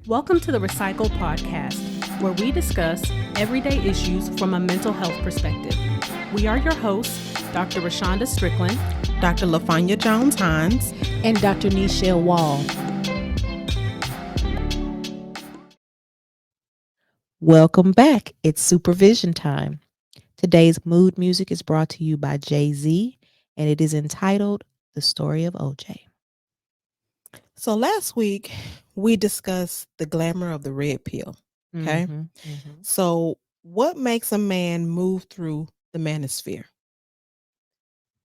Welcome to the RePsychled podcast, where we discuss everyday issues from a mental health perspective. We are your hosts, Dr. Rashonda Strickland, Dr. LaFanya Jones-Hines, and Dr. Nichelle Wall. Welcome back. It's supervision time. Today's mood music is brought to you by Jay-Z, and it is entitled The Story of OJ. So last week we discussed the glamour of the red pill. Okay. So what makes a man move through the manosphere?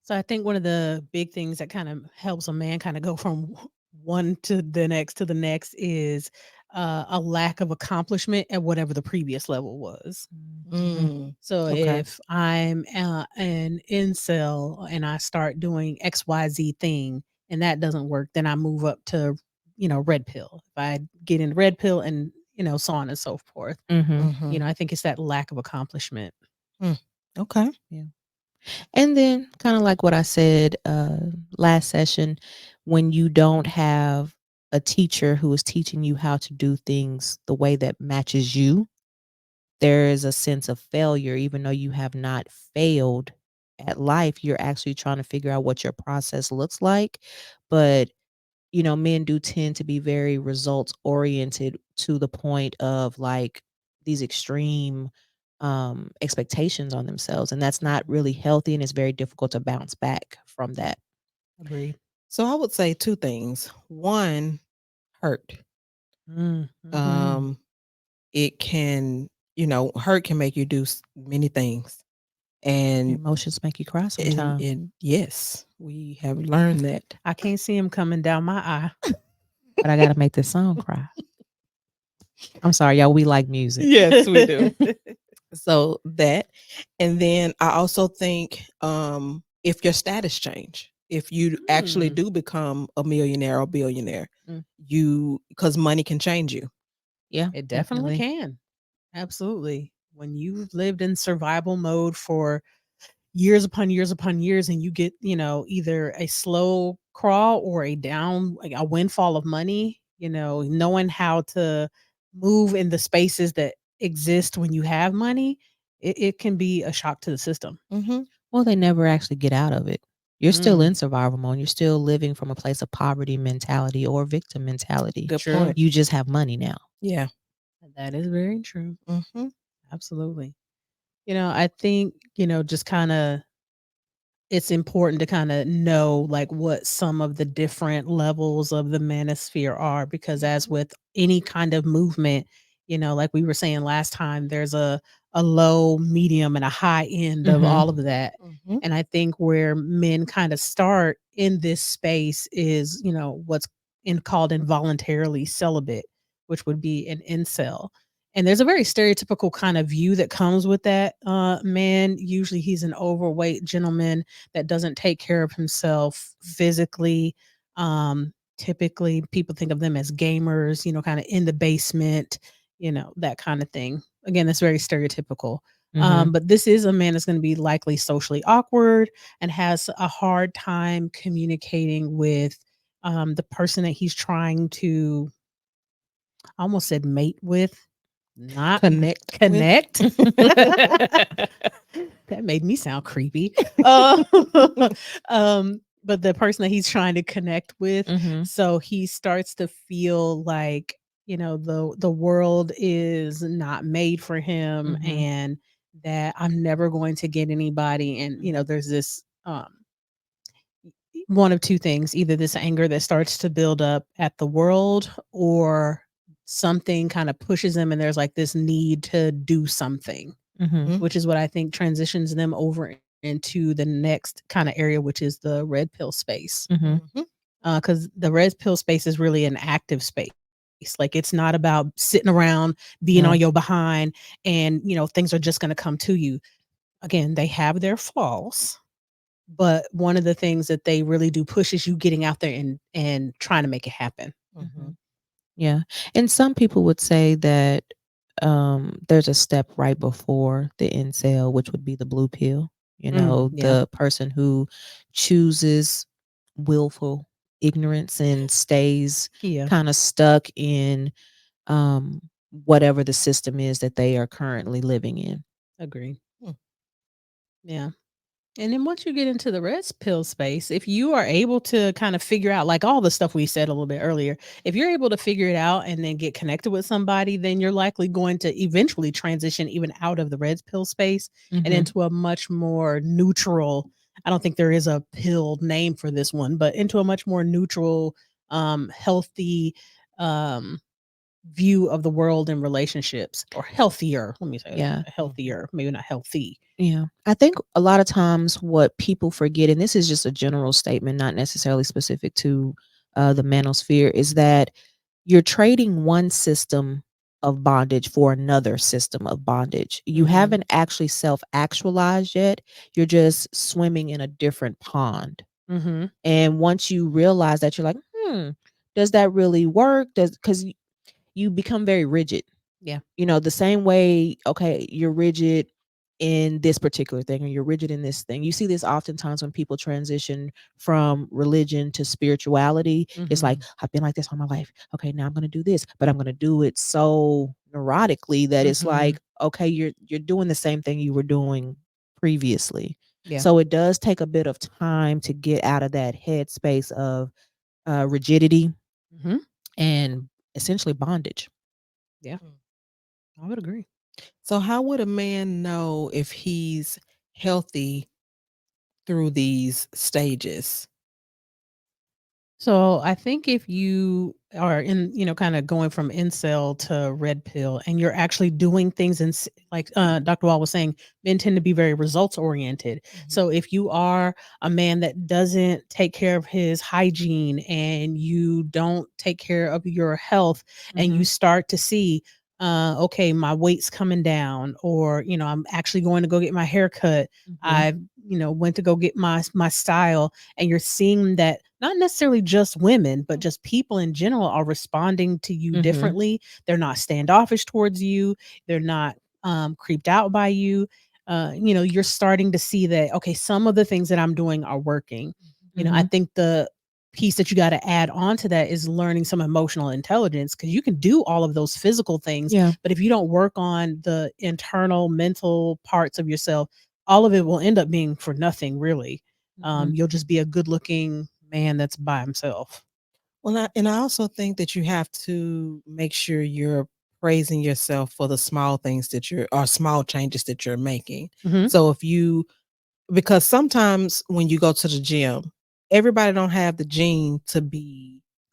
So I think one of the big things that kind of helps a man kind of go from one to the next is a lack of accomplishment at whatever the previous level was. So Okay. if I'm an incel and I start doing XYZ thing and that doesn't work, then I move up to, red pill. If I get in red pill and, so on and so forth. I think it's that lack of accomplishment. Okay. Yeah. And then kind of like what I said last session, when you don't have a teacher who is teaching you how to do things the way that matches you, there is a sense of failure. Even though you have not failed at life, you're actually trying to figure out what your process looks like. But men do tend to be very results oriented to the point of like these extreme expectations on themselves, and that's not really healthy, and it's very difficult to bounce back from that. Agreed. So I would say two things. One, hurt. It can, hurt can make you do many things. And Emotions make you cry sometimes. and yes, we have learned that. I can't see him coming down my eye. But I gotta make this song cry. I'm sorry, y'all. We like music. Yes, we do. So that, and then I also think if your status change, if you actually do become a millionaire or billionaire, because money can change you. Yeah, It definitely can. Absolutely. When you've lived in survival mode for years upon years upon years and you get, either a slow crawl or like a windfall of money, knowing how to move in the spaces that exist when you have money, it can be a shock to the system. Well, they never actually get out of it. You're still in survival mode. You're still living from a place of poverty mentality or victim mentality. Good point. You just have money now. Yeah. That is very true. Absolutely. I think, just kind of it's important to kind of know like what some of the different levels of the manosphere are, because as with any kind of movement, like we were saying last time, there's a low, medium, and a high end of all of that. And I think where men kind of start in this space is, what's called involuntarily celibate, which would be an incel. And there's a very stereotypical kind of view that comes with that man. Usually he's an overweight gentleman that doesn't take care of himself physically. Typically people think of them as gamers, kind of in the basement, that kind of thing. Again, that's very stereotypical. But this is a man that's going to be likely socially awkward and has a hard time communicating with the person that he's trying to, I almost said mate with, not Connect. that made me sound creepy. But the person that he's trying to connect with, so he starts to feel like, the world is not made for him, and that I'm never going to get anybody. And there's this one of two things: either this anger that starts to build up at the world, or something kind of pushes them and there's like this need to do something, which is what I think transitions them over into the next kind of area, which is the red pill space. Because the red pill space is really an active space. Like it's not about sitting around being on your behind and things are just going to come to you. Again, they have their flaws, but one of the things that they really do push is you getting out there and trying to make it happen. Yeah. And some people would say that there's a step right before the incel, which would be the blue pill. The person who chooses willful ignorance and stays kind of stuck in um, whatever the system is that they are currently living in. Agree. Hmm. Yeah. And then once you get into the red pill space, if you are able to kind of figure out like all the stuff we said a little bit earlier, if you're able to figure it out and then get connected with somebody, then you're likely going to eventually transition even out of the red pill space and Mhm. into a much more neutral. I don't think there is a pill name for this one, but into a much more neutral, healthy, um, view of the world and relationships, or healthier. Let me say it that Yeah. way, Mhm. healthier, maybe not healthy. Yeah. I think a lot of times what people forget, and this is just a general statement, not necessarily specific to the manosphere, is that you're trading one system of bondage for another system of bondage. You Mhm. haven't actually self actualized yet. You're just swimming in a different pond. Mhm. And once you realize that, you're like, does that really work? Because you become very rigid. Yeah. The same way, okay, you're rigid in this particular thing, or you're rigid in this thing. You see this oftentimes when people transition from religion to spirituality. It's like, Mhm. I've been like this all my life. Okay, now I'm gonna do this, but I'm gonna do it so neurotically that it's Mhm. like, okay, you're doing the same thing you were doing previously. Yeah. So it does take a bit of time to get out of that headspace of rigidity Mhm. and essentially bondage. Yeah. Mm. I would agree. So, how would a man know if he's healthy through these stages? So I think if you are in, kind of going from incel to red pill and you're actually doing things like Dr. Wall was saying, men tend to be very results oriented. Mhm. So if you are a man that doesn't take care of his hygiene and you don't take care of your health and you Mhm. start to see, okay, my weight's coming down, or, I'm actually going to go get my hair cut. Mhm. I, went to go get my style, and you're seeing that not necessarily just women, but just people in general are responding to you Mhm. differently. They're not standoffish towards you. They're not creeped out by you. You're starting to see that, okay, some of the things that I'm doing are working. I Mhm. think the piece that you got to add on to that is learning some emotional intelligence, because you can do all of those physical things, Yeah. but if you don't work on the internal mental parts of yourself, all of it will end up being for nothing, really. Mhm. You'll just be a good looking man that's by himself. Well, I also think that you have to make sure you're praising yourself for the small things that you're or small changes that you're making. Mhm. So if you because sometimes when you go to the gym, everybody don't have the gene to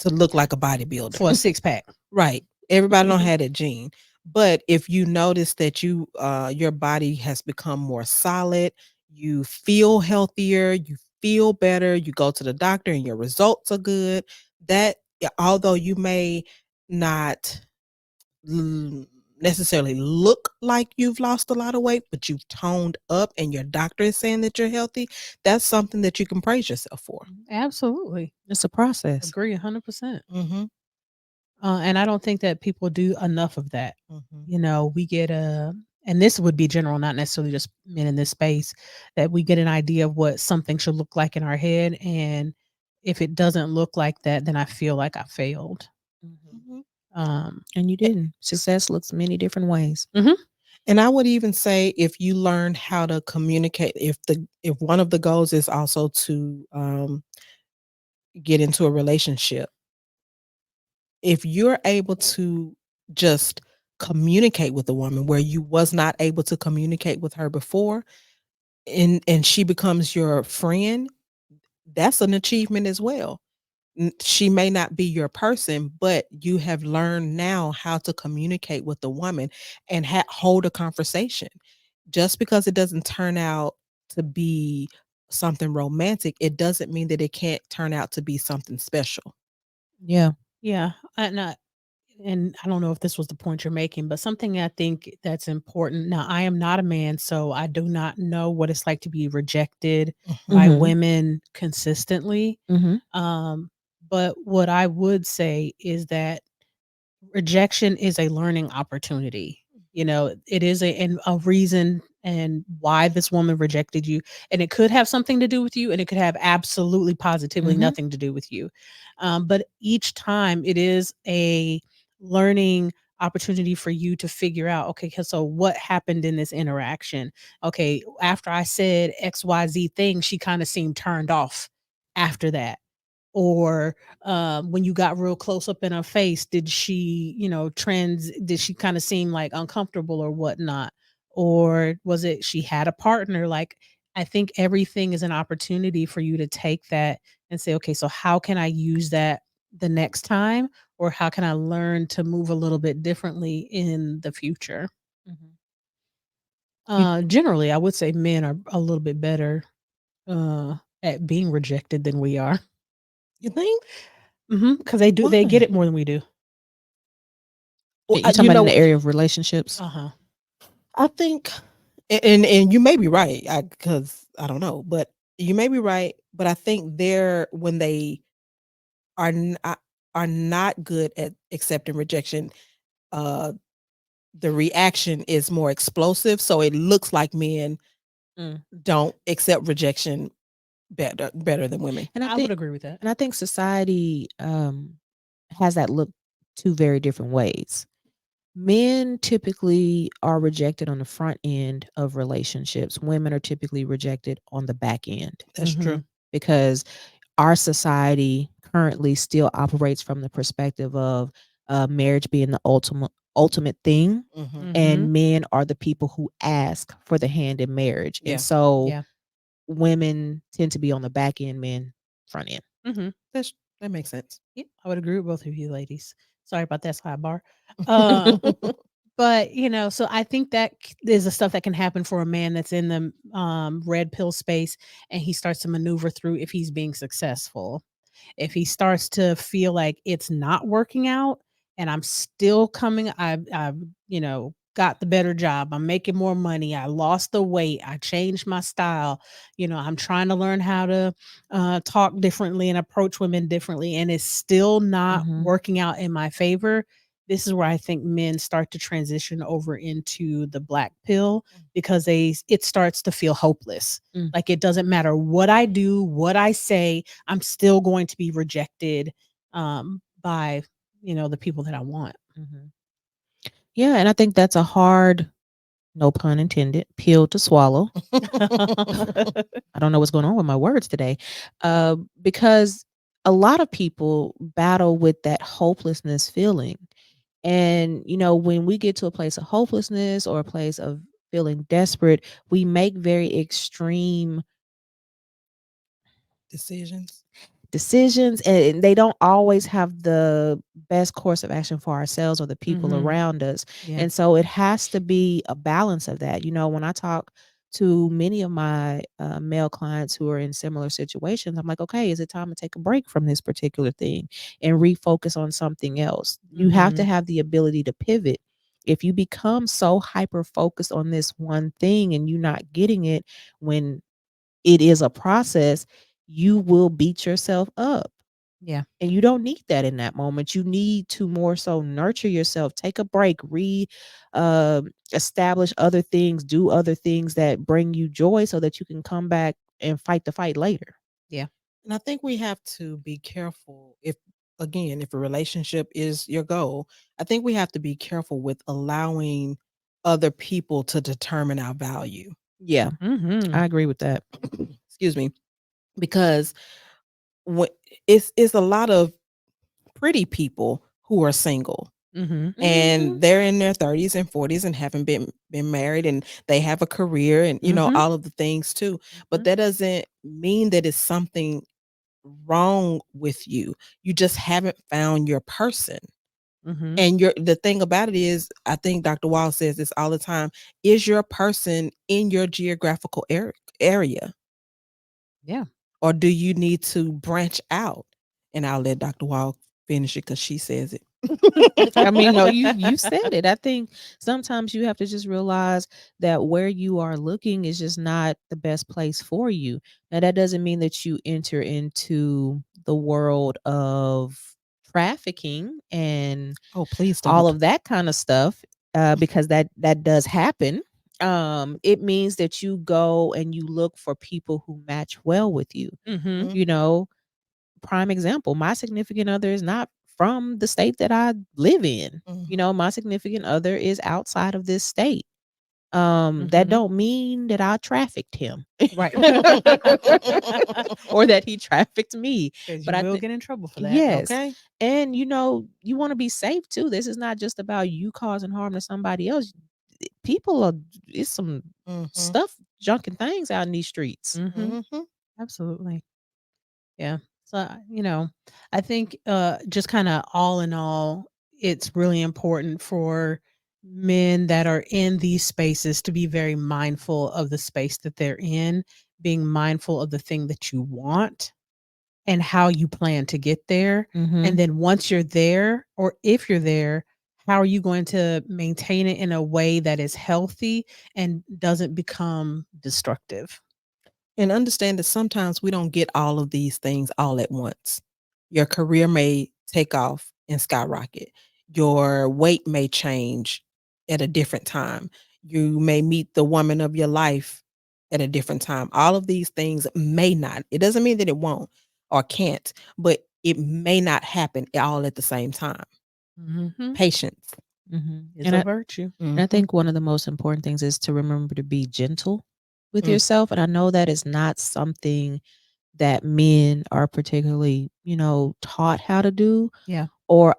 look like a For a bodybuilder. six pack. Right. Everybody don't have that gene. But if you notice that your body has become more solid, you feel healthier, you feel better, you go to the doctor and your results are good, that although you may not necessarily look like you've lost a lot of weight, but you've toned up and your doctor is saying that you're healthy, that's something that you can praise yourself for. Absolutely. It's a process. Agree 100%. Mhm. And I don't think that people do enough of that. Mhm. We get and this would be general, not necessarily just men in this space, that we get an idea of what something should look like in our head. And if it doesn't look like that, then I feel like I failed. Mhm. Mhm. Um, And you didn't. Success looks many different ways. mhm. And I would even say if you learn how to communicate, if one of the goals is also to get into a relationship, if you're able to just communicate with a woman where you was not able to communicate with her before, and she becomes your friend, that's an achievement as well. She may not be your person, but you have learned now how to communicate with the woman and hold a conversation. Just because it doesn't turn out to be something romantic, it doesn't mean that it can't turn out to be something special. Yeah. Yeah. And I don't know if this was the point you're making, but something I think that's important. Now, I am not a man, so I do not know what it's like to be rejected by Mhm. Mhm. women consistently. Mhm. Um, but what I would say is that rejection is a learning opportunity. It is a reason and why this woman rejected you. And it could have something to do with you, and it could have absolutely positively Mhm. nothing to do with you. But each time it is a learning opportunity for you to figure out, okay, so what happened in this interaction? Okay, after I said XYZ thing, she kind of seemed turned off after that. Or when you got real close up in her face, did she, did she kind of seem like uncomfortable or whatnot? Or was it she had a partner? Like, I think everything is an opportunity for you to take that and say, okay, so how can I use that the next time? Or how can I learn to move a little bit differently in the future? Mhm. You Generally, I would say men are a little bit better at being rejected than we are. You think? Because they get Why? it more than we do. Well, you talking you about in the know, area of relationships? Uh-huh. I think, and you may be right, because I don't know, but you may be right. But I think they're when they are are not good at accepting rejection. Uh, the reaction is more explosive, so it looks like men Mm. don't accept rejection better than women. And I I would think agree with that. society has that look two very different ways. Men typically are rejected on the front end of relationships. Women are typically rejected on the back end That's true. Mhm. because our society currently still operates from the perspective of marriage being the ultimate thing, Hmm. Mhm. and men are the people who ask for the hand in marriage. And Yeah, so Yeah. women tend to be on the back end, men front end. Mhm. that makes sense. Yep, I would agree with both of you ladies. Sorry about that sidebar. Uh, but, so I think that is the stuff that can happen for a man that's in the, red pill space, and he starts to maneuver through if he's being successful. If he starts to feel like it's not working out and I'm still coming, I've got the better job. I'm making more money. I lost the weight. I changed my style. I'm trying to learn how to talk differently and approach women differently, and it's still not Mhm. working out in my favor. This is where I think men start to transition over into the black pill because it starts to feel hopeless. Mm. Like it doesn't matter what I do, what I say, I'm still going to be rejected by the people that I want. Mhm. Yeah, and I think that's a hard, no pun intended, pill to swallow. I don't know what's going on with my words today, because a lot of people battle with that hopelessness feeling. And, when we get to a place of hopelessness or a place of feeling desperate, we make very extreme Decisions. decisions, and they don't always have the best course of action for ourselves or the people Mhm. around us. Yeah. And so it has to be a balance of that. When I talk to many of my male clients who are in similar situations, I'm like, okay, is it time to take a break from this particular thing and refocus on something else? You have to Mhm. have the ability to pivot. If you become so hyper focused on this one thing and you're not getting it when it is a process, you will beat yourself up. Yeah. And you don't need that in that moment. You need to more so nurture yourself, take a break, establish other things, do other things that bring you joy so that you can come back and fight the fight later. Yeah. And I think we have to be careful if a relationship is your goal, I think we have to be careful with allowing other people to determine our value. Yeah, Mhm. I agree with that. Excuse me, because when it's a lot of pretty people who are single Mhm. Mhm. and they're in their 30s and 40s and haven't been married, and they have a career and Mhm. all of the things too, but Mhm. that doesn't mean that it's something wrong with you. You just haven't found your person. Mhm. And the thing about it is, I think Dr. Wall says this all the time, is your person in your geographical area, Yeah. or do you need to branch out? And I'll let Dr. Wall finish it because she says it. I mean, no, you said it. I think sometimes you have to just realize that where you are looking is just not the best place for you. Now that doesn't mean that you enter into the world of trafficking and Oh, please all don't. of that kind of stuff, because that does happen. It means that you go and you look for people who match well with you. Mhm. You know, prime example, my significant other is not from the state that I live in. You Mhm. know, my significant other is outside of this state. That Mhm. don't mean that I trafficked him Right. or that he trafficked me. 'Cause But you I will think get in trouble for that, yes. okay? And you know, you want to be safe too. This is not just about you causing harm to somebody else. People are it's some Mhm. stuff junking things out in these streets. Mhm. Mhm. Absolutely. Yeah. So, I think just kind of all in all, it's really important for men that are in these spaces to be very mindful of the space that they're in, being mindful of the thing that you want and how you plan to get there. And Mhm. then once you're there, or if you're there, how are you going to maintain it in a way that is healthy and doesn't become destructive? And understand that sometimes we don't get all of these things all at once. Your career may take off and skyrocket. Your weight may change at a different time. You may meet the woman of your life at a different time. All of these things may not. It doesn't mean that it won't or can't, but it may not happen all at the same time. Mhm. Patience. Mhm. It's a virtue. And I Mhm. think one of the most important things is to remember to be gentle with Mm. yourself. And I know that is not something that men are particularly, taught how to do Yeah. or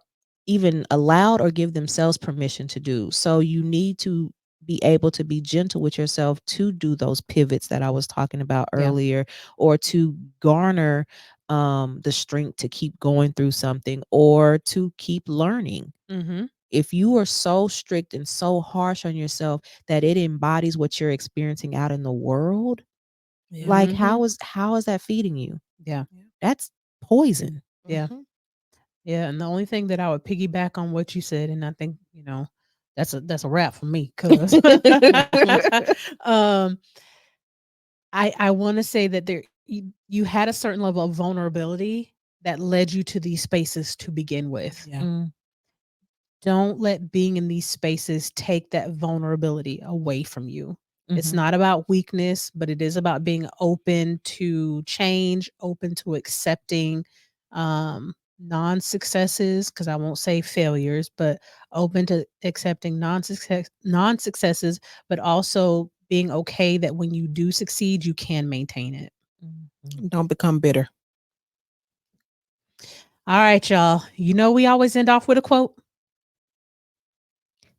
even allowed or give themselves permission to do. So you need to be able to be gentle with yourself to do those pivots that I was talking about Yeah. earlier, or to garner the strength to keep going through something or to keep learning. Mhm. If you are so strict and so harsh on yourself that it embodies what you're experiencing out in the world, Yeah. like Mhm. how is that feeding you? Yeah. Yeah. That's poison. Yeah. Mhm. Yeah, and the only thing that I would piggyback on what you said, and I think, that's a wrap for me, 'cause um, I wanna say that you had a certain level of vulnerability that led you to these spaces to begin with. Yeah. Mm, Don't let being in these spaces take that vulnerability away from you. It's mhm, not about weakness, but it is about being open to change, open to accepting non-successes, because I won't say failures, but open to accepting non-successes, but also being okay that when you do succeed, you can maintain it. mhm. Don't become bitter. All right, y'all. We always end off with a quote.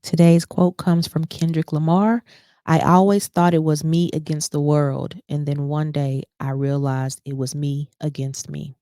Today's quote comes from Kendrick Lamar. I always thought it was me against the world, and then one day I realized it was me against me.